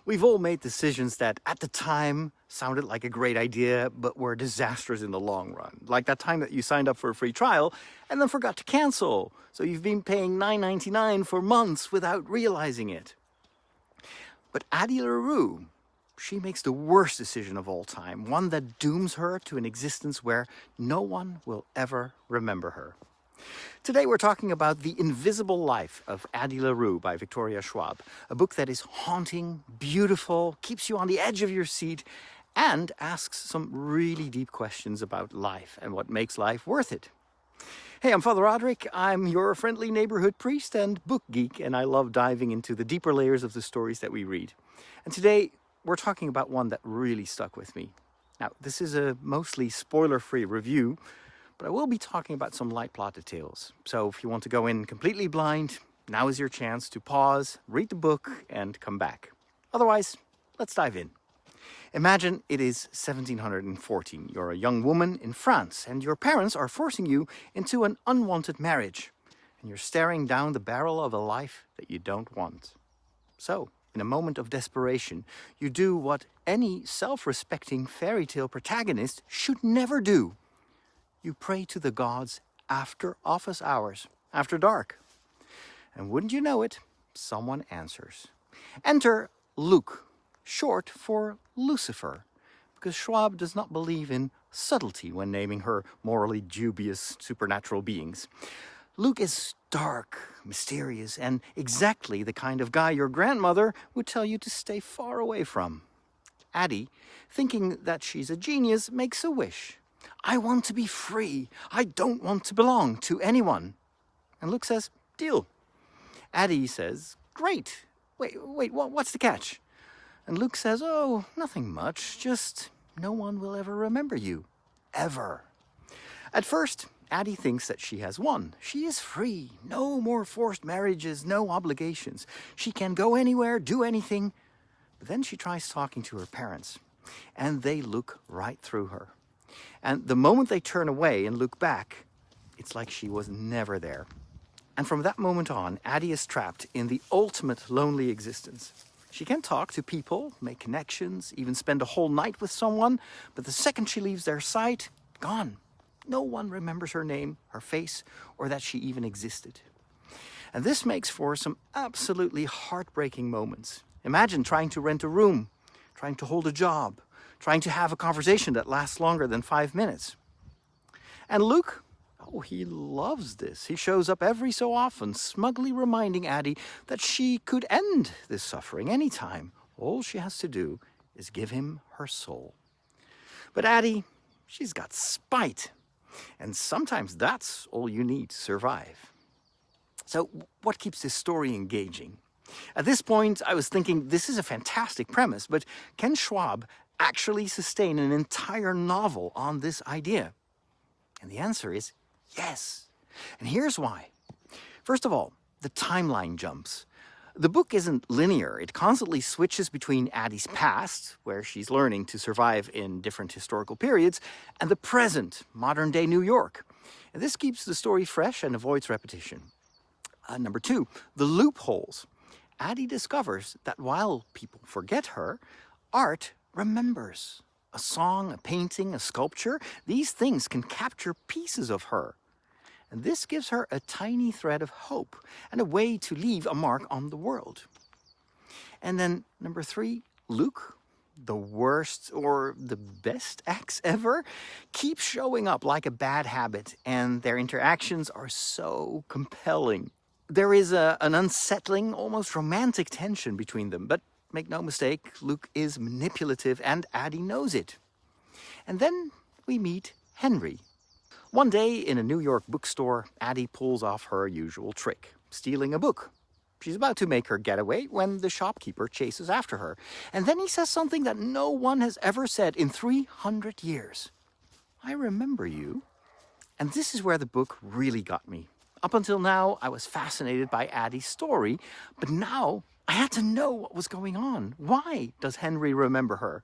We've all made decisions that at the time sounded like a great idea, but were disastrous in the long run. Like that time that you signed up for a free trial and then forgot to cancel. So you've been paying $9.99 for months without realizing it. But Addie LaRue, she makes the worst decision of all time, one that dooms her to an existence where no one will ever remember her. Today we're talking about The Invisible Life of Addie LaRue by Victoria Schwab, a book that is haunting, beautiful, keeps you on the edge of your seat, and asks some really deep questions about life and what makes life worth it. Hey, I'm Father Roderick. I'm your friendly neighborhood priest and book geek, and I love diving into the deeper layers of the stories that we read. And today we're talking about one that really stuck with me. Now, this is a mostly spoiler-free review, but I will be talking about some light plot details. So if you want to go in completely blind, now is your chance to pause, read the book, and come back. Otherwise, let's dive in. Imagine it is 1714. You're a young woman in France, and your parents are forcing you into an unwanted marriage. And you're staring down the barrel of a life that you don't want. So, in a moment of desperation, you do what any self-respecting fairy tale protagonist should never do. You pray to the gods after office hours, after dark. And wouldn't you know it, someone answers. Enter Luke, short for Lucifer, because Schwab does not believe in subtlety when naming her morally dubious supernatural beings. Luke is dark, mysterious, and exactly the kind of guy your grandmother would tell you to stay far away from. Addie, thinking that she's a genius, makes a wish. I want to be free. I don't want to belong to anyone. And Luke says, deal. Addie says, great. Wait, what's the catch? And Luke says, oh, nothing much. Just no one will ever remember you. Ever. At first, Addie thinks that she has won. She is free. No more forced marriages, no obligations. She can go anywhere, do anything. But then she tries talking to her parents, and they look right through her. And the moment they turn away and look back, it's like she was never there. And from that moment on, Addie is trapped in the ultimate lonely existence. She can talk to people, make connections, even spend a whole night with someone, but the second she leaves their sight, gone. No one remembers her name, her face, or that she even existed. And this makes for some absolutely heartbreaking moments. Imagine trying to rent a room, trying to hold a job, trying to have a conversation that lasts longer than 5 minutes. And Luke, he loves this. He shows up every so often, smugly reminding Addie that she could end this suffering anytime. All she has to do is give him her soul. But Addie, she's got spite. And sometimes that's all you need to survive. So what keeps this story engaging? At this point, I was thinking, this is a fantastic premise, but can Schwab actually sustain an entire novel on this idea? And the answer is yes. And here's why. First of all, the timeline jumps. The book isn't linear. It constantly switches between Addie's past, where she's learning to survive in different historical periods, and the present, modern-day New York. And this keeps the story fresh and avoids repetition. Number two, the loopholes. Addie discovers that while people forget her, art remembers. A song, a painting, a sculpture, these things can capture pieces of her. And this gives her a tiny thread of hope and a way to leave a mark on the world. And then number three, Luke, the worst or the best ex ever, keeps showing up like a bad habit, and their interactions are so compelling. There is an unsettling, almost romantic tension between them, but make no mistake, Luke is manipulative and Addie knows it. And then we meet Henry. One day in a New York bookstore, Addie pulls off her usual trick, stealing a book. She's about to make her getaway when the shopkeeper chases after her. And then he says something that no one has ever said in 300 years. I remember you. And this is where the book really got me. Up until now, I was fascinated by Addie's story, but now I had to know what was going on. Why does Henry remember her?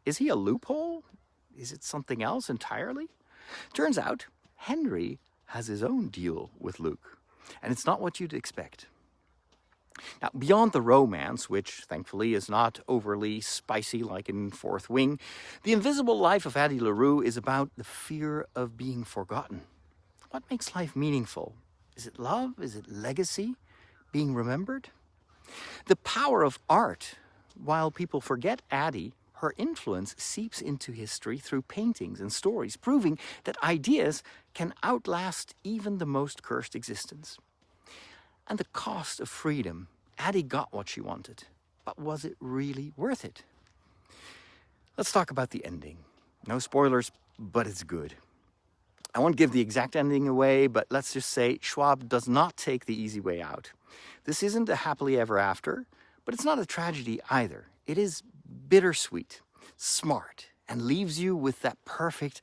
Is he a loophole? Is it something else entirely? Turns out, Henry has his own deal with Luke, and it's not what you'd expect. Now, beyond the romance, which thankfully is not overly spicy like in Fourth Wing, The Invisible Life of Addie LaRue is about the fear of being forgotten. What makes life meaningful? Is it love? Is it legacy? Being remembered? The power of art. While people forget Addie, her influence seeps into history through paintings and stories, proving that ideas can outlast even the most cursed existence. And the cost of freedom. Addie got what she wanted, but was it really worth it? Let's talk about the ending. No spoilers, but it's good. I won't give the exact ending away, but let's just say Schwab does not take the easy way out. This isn't a happily ever after, but it's not a tragedy either. It is bittersweet, smart, and leaves you with that perfect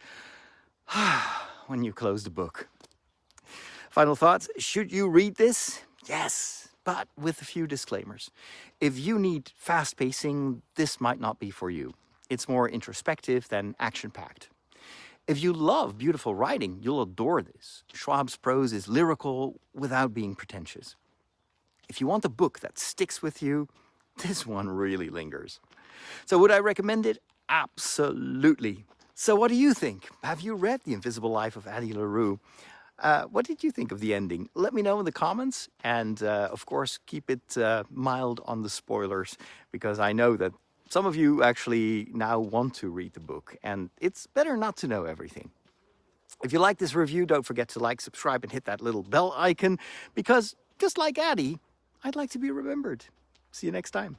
when you close the book. Final thoughts, should you read this? Yes, but with a few disclaimers. If you need fast pacing, this might not be for you. It's more introspective than action-packed. If you love beautiful writing, you'll adore this. Schwab's prose is lyrical without being pretentious. If you want a book that sticks with you, this one really lingers. So would I recommend it? Absolutely. So what do you think? Have you read The Invisible Life of Addie LaRue? What did you think of the ending? Let me know in the comments. And of course, keep it mild on the spoilers, because I know that some of you actually now want to read the book, and it's better not to know everything. If you like this review, don't forget to like, subscribe, and hit that little bell icon, because just like Addie, I'd like to be remembered. See you next time.